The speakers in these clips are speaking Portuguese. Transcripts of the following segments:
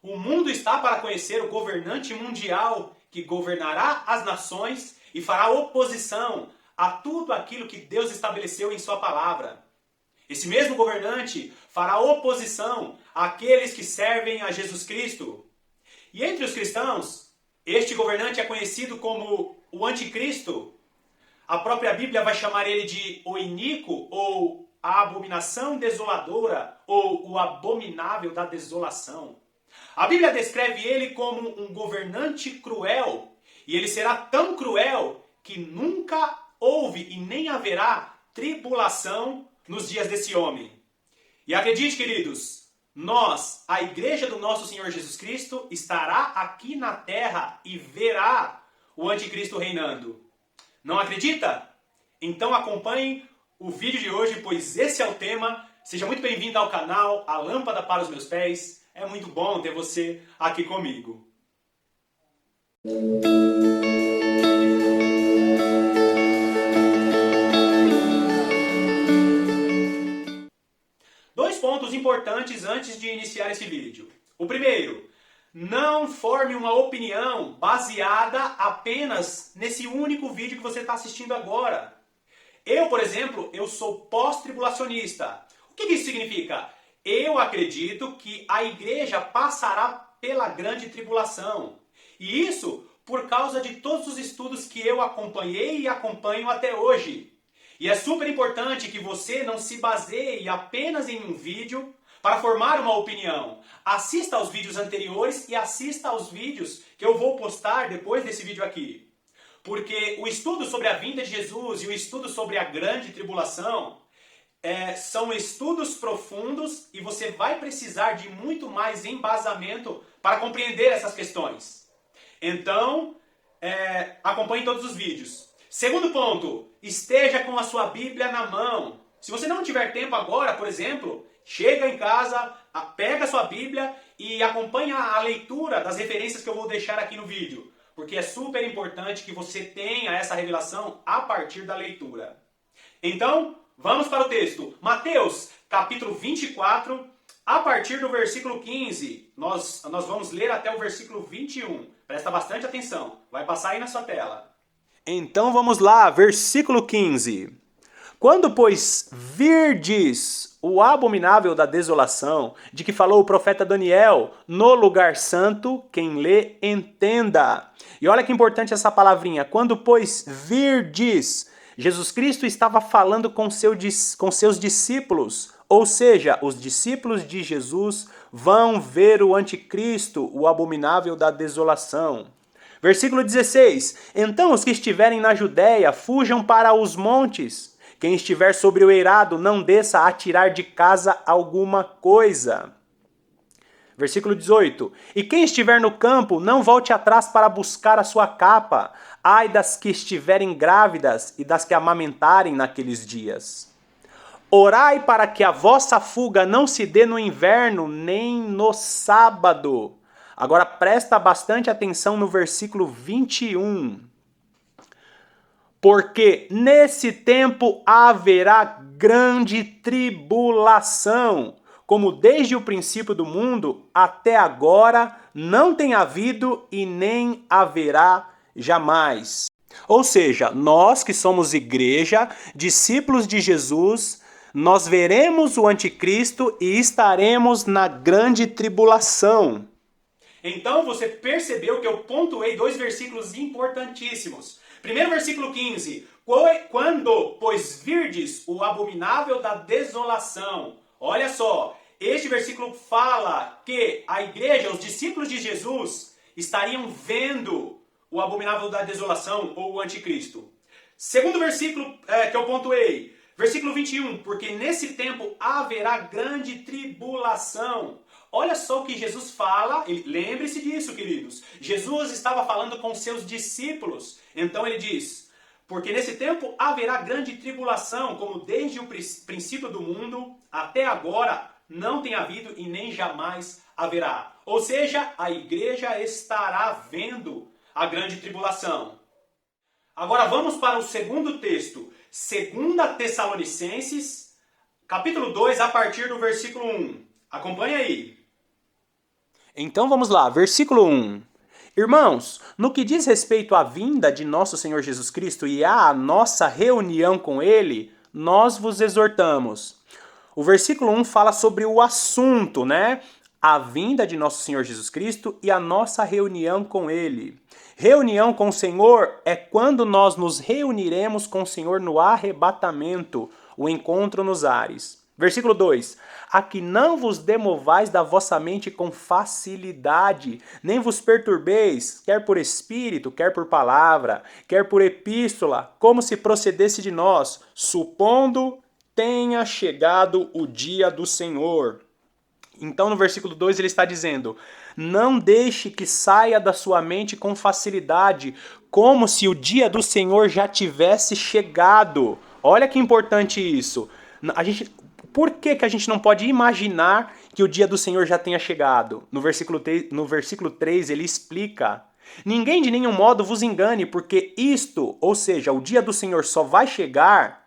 O mundo está para conhecer o governante mundial que governará as nações e fará oposição a tudo aquilo que Deus estabeleceu em sua palavra. Esse mesmo governante fará oposição àqueles que servem a Jesus Cristo. E entre os cristãos, este governante é conhecido como o anticristo. A própria Bíblia vai chamar ele de o iníquo, ou a abominação desoladora, ou o abominável da desolação. A Bíblia descreve ele como um governante cruel, e ele será tão cruel que nunca houve e nem haverá tribulação nos dias desse homem. E acredite, queridos, nós, a igreja do nosso Senhor Jesus Cristo, estará aqui na terra e verá o anticristo reinando. Não acredita? Então acompanhe o vídeo de hoje, pois esse é o tema. Seja muito bem-vindo ao canal A Lâmpada para os Meus Pés. É muito bom ter você aqui comigo. Dois pontos importantes antes de iniciar esse vídeo. O primeiro, não forme uma opinião baseada apenas nesse único vídeo que você está assistindo agora. Eu, por exemplo, eu sou pós-tribulacionista. O que isso significa? Eu acredito que a igreja passará pela grande tribulação. E isso por causa de todos os estudos que eu acompanhei e acompanho até hoje. E é super importante que você não se baseie apenas em um vídeo para formar uma opinião. Assista aos vídeos anteriores e assista aos vídeos que eu vou postar depois desse vídeo aqui. Porque o estudo sobre a vinda de Jesus e o estudo sobre a grande tribulação são estudos profundos e você vai precisar de muito mais embasamento para compreender essas questões. Então, acompanhe todos os vídeos. Segundo ponto, esteja com a sua Bíblia na mão. Se você não tiver tempo agora, por exemplo, chega em casa, pega a sua Bíblia e acompanha a leitura das referências que eu vou deixar aqui no vídeo. Porque é super importante que você tenha essa revelação a partir da leitura. Então, vamos para o texto. Mateus, capítulo 24, a partir do versículo 15. Nós vamos ler até o versículo 21. Presta bastante atenção. Vai passar aí na sua tela. Então vamos lá, versículo 15. Quando, pois, virdes o abominável da desolação, de que falou o profeta Daniel, no lugar santo, quem lê, entenda. E olha que importante essa palavrinha. Quando, pois, virdes, Jesus Cristo estava falando com seus discípulos, ou seja, os discípulos de Jesus vão ver o anticristo, o abominável da desolação. Versículo 16. Então os que estiverem na Judéia fujam para os montes. Quem estiver sobre o eirado não desça a tirar de casa alguma coisa. Versículo 18. E quem estiver no campo não volte atrás para buscar a sua capa. Ai das que estiverem grávidas e das que amamentarem naqueles dias. Orai para que a vossa fuga não se dê no inverno nem no sábado. Agora presta bastante atenção no versículo 21. Porque nesse tempo haverá grande tribulação, como desde o princípio do mundo até agora não tem havido e nem haverá jamais. Ou seja, nós que somos igreja, discípulos de Jesus, nós veremos o anticristo e estaremos na grande tribulação. Então você percebeu que eu pontuei dois versículos importantíssimos. Primeiro versículo 15. Quando, pois, virdes o abominável da desolação. Olha só, este versículo fala que a igreja, os discípulos de Jesus, estariam vendo o abominável da desolação ou o anticristo. Segundo versículo que eu pontuei. Versículo 21. Porque nesse tempo haverá grande tribulação. Olha só o que Jesus fala, lembre-se disso, queridos. Jesus estava falando com seus discípulos. Então ele diz, porque nesse tempo haverá grande tribulação, como desde o princípio do mundo até agora não tem havido e nem jamais haverá. Ou seja, a igreja estará vendo a grande tribulação. Agora vamos para o segundo texto. 2 Tessalonicenses, capítulo 2, a partir do versículo 1. Acompanhe aí. Então vamos lá, versículo 1. Irmãos, no que diz respeito à vinda de nosso Senhor Jesus Cristo e à nossa reunião com Ele, nós vos exortamos. O versículo 1 fala sobre o assunto, né? A vinda de nosso Senhor Jesus Cristo e a nossa reunião com Ele. Reunião com o Senhor é quando nós nos reuniremos com o Senhor no arrebatamento, o encontro nos ares. Versículo 2. A que não vos demovais da vossa mente com facilidade, nem vos perturbeis, quer por espírito, quer por palavra, quer por epístola, como se procedesse de nós, supondo tenha chegado o dia do Senhor. Então no versículo 2 ele está dizendo: não deixe que saia da sua mente com facilidade, como se o dia do Senhor já tivesse chegado. Olha que importante isso. Por que a gente não pode imaginar que o dia do Senhor já tenha chegado? No versículo 3 ele explica: ninguém de nenhum modo vos engane, porque isto, ou seja, o dia do Senhor só vai chegar.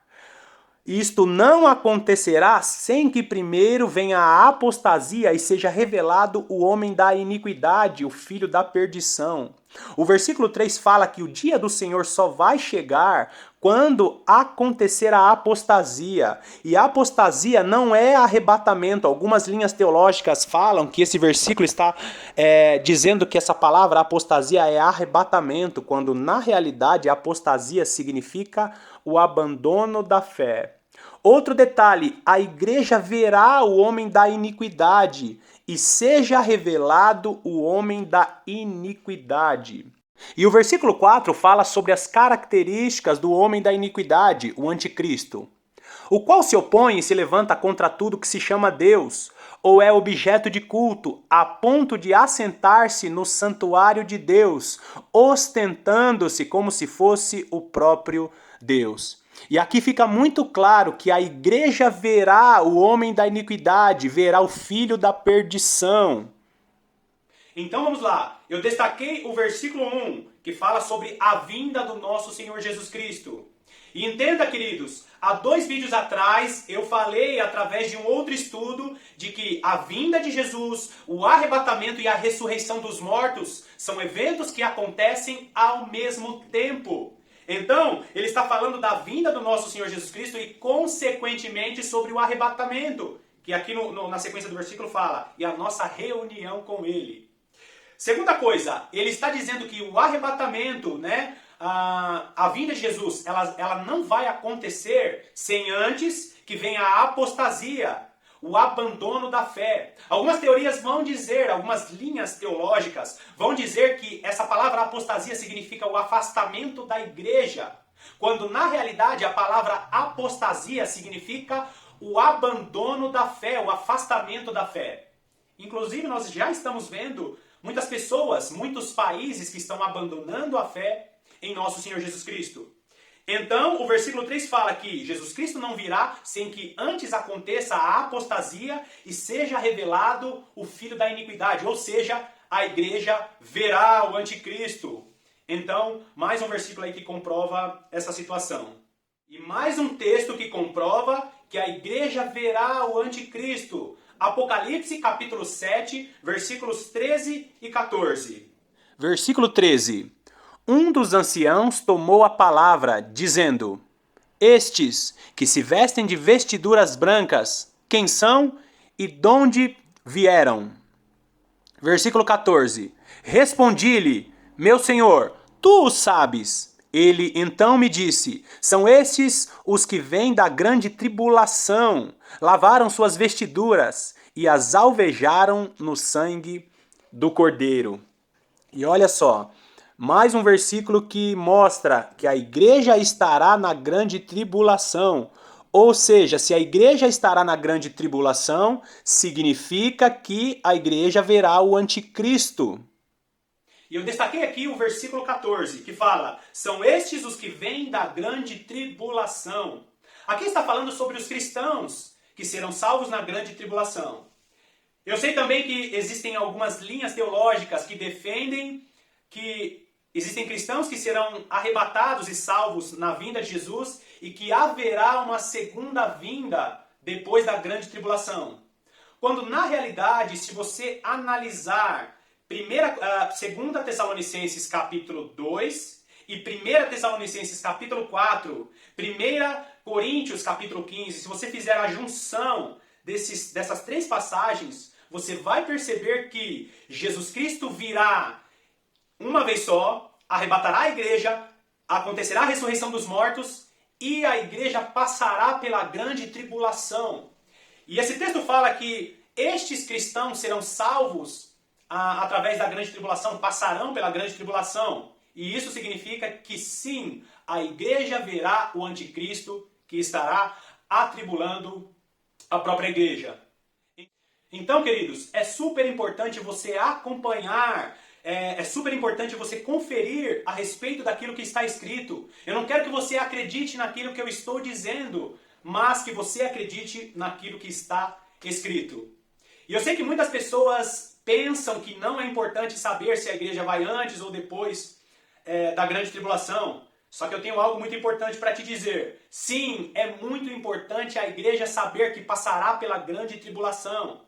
Isto não acontecerá sem que primeiro venha a apostasia e seja revelado o homem da iniquidade, o filho da perdição. O versículo 3 fala que o dia do Senhor só vai chegar quando acontecer a apostasia. E a apostasia não é arrebatamento. Algumas linhas teológicas falam que esse versículo está dizendo que essa palavra apostasia é arrebatamento, quando na realidade a apostasia significa o abandono da fé. Outro detalhe, a igreja verá o homem da iniquidade e seja revelado o homem da iniquidade. E o versículo 4 fala sobre as características do homem da iniquidade, o anticristo, o qual se opõe e se levanta contra tudo que se chama Deus, ou é objeto de culto, a ponto de assentar-se no santuário de Deus, ostentando-se como se fosse o próprio Deus. E aqui fica muito claro que a igreja verá o homem da iniquidade, verá o filho da perdição. Então vamos lá, eu destaquei o versículo 1, que fala sobre a vinda do nosso Senhor Jesus Cristo. E entenda, queridos, há 2 vídeos atrás eu falei, através de um outro estudo, de que a vinda de Jesus, o arrebatamento e a ressurreição dos mortos são eventos que acontecem ao mesmo tempo. Então, ele está falando da vinda do nosso Senhor Jesus Cristo e, consequentemente, sobre o arrebatamento, que aqui na sequência do versículo fala, e a nossa reunião com Ele. Segunda coisa, ele está dizendo que o arrebatamento, né, a vinda de Jesus, ela não vai acontecer sem antes que venha a apostasia, o abandono da fé. Algumas teorias vão dizer, algumas linhas teológicas vão dizer que essa palavra apostasia significa o afastamento da igreja, quando na realidade a palavra apostasia significa o abandono da fé, o afastamento da fé. Inclusive nós já estamos vendo muitas pessoas, muitos países que estão abandonando a fé em nosso Senhor Jesus Cristo. Então, o versículo 3 fala que Jesus Cristo não virá sem que antes aconteça a apostasia e seja revelado o filho da iniquidade, ou seja, a igreja verá o anticristo. Então, mais um versículo aí que comprova essa situação. E mais um texto que comprova que a igreja verá o anticristo. Apocalipse capítulo 7, versículos 13 e 14. Versículo 13. Um dos anciãos tomou a palavra, dizendo: estes que se vestem de vestiduras brancas, quem são e donde vieram? Versículo 14. Respondi-lhe: meu senhor, tu o sabes. Ele então me disse: são estes os que vêm da grande tribulação, lavaram suas vestiduras e as alvejaram no sangue do Cordeiro. E olha só, mais um versículo que mostra que a igreja estará na grande tribulação. Ou seja, se a igreja estará na grande tribulação, significa que a igreja verá o anticristo. E eu destaquei aqui o versículo 14, que fala: são estes os que vêm da grande tribulação. Aqui está falando sobre os cristãos que serão salvos na grande tribulação. Eu sei também que existem algumas linhas teológicas que defendem que existem cristãos que serão arrebatados e salvos na vinda de Jesus e que haverá uma segunda vinda depois da grande tribulação. Quando na realidade, se você analisar 2 Tessalonicenses capítulo 2 e 1 Tessalonicenses capítulo 4, 1 Coríntios capítulo 15, se você fizer a junção dessas 3 passagens, você vai perceber que Jesus Cristo virá uma vez só, arrebatará a igreja, acontecerá a ressurreição dos mortos e a igreja passará pela grande tribulação. E esse texto fala que estes cristãos serão salvos através da grande tribulação, passarão pela grande tribulação. E isso significa que sim, a igreja verá o anticristo que estará atribulando a própria igreja. Então, queridos, é super importante você acompanhar, é super importante você conferir a respeito daquilo que está escrito. Eu não quero que você acredite naquilo que eu estou dizendo, mas que você acredite naquilo que está escrito. E eu sei que muitas pessoas pensam que não é importante saber se a igreja vai antes ou depois da grande tribulação. Só que eu tenho algo muito importante para te dizer. Sim, é muito importante a igreja saber que passará pela grande tribulação.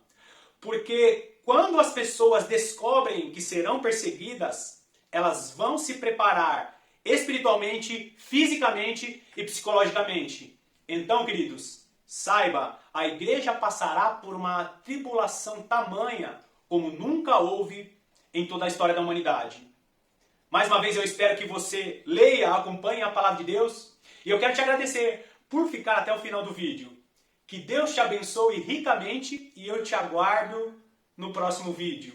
Porque quando as pessoas descobrem que serão perseguidas, elas vão se preparar espiritualmente, fisicamente e psicologicamente. Então, queridos, saiba, a igreja passará por uma tribulação tamanha como nunca houve em toda a história da humanidade. Mais uma vez eu espero que você leia, acompanhe a palavra de Deus. E eu quero te agradecer por ficar até o final do vídeo. Que Deus te abençoe ricamente e eu te aguardo no próximo vídeo.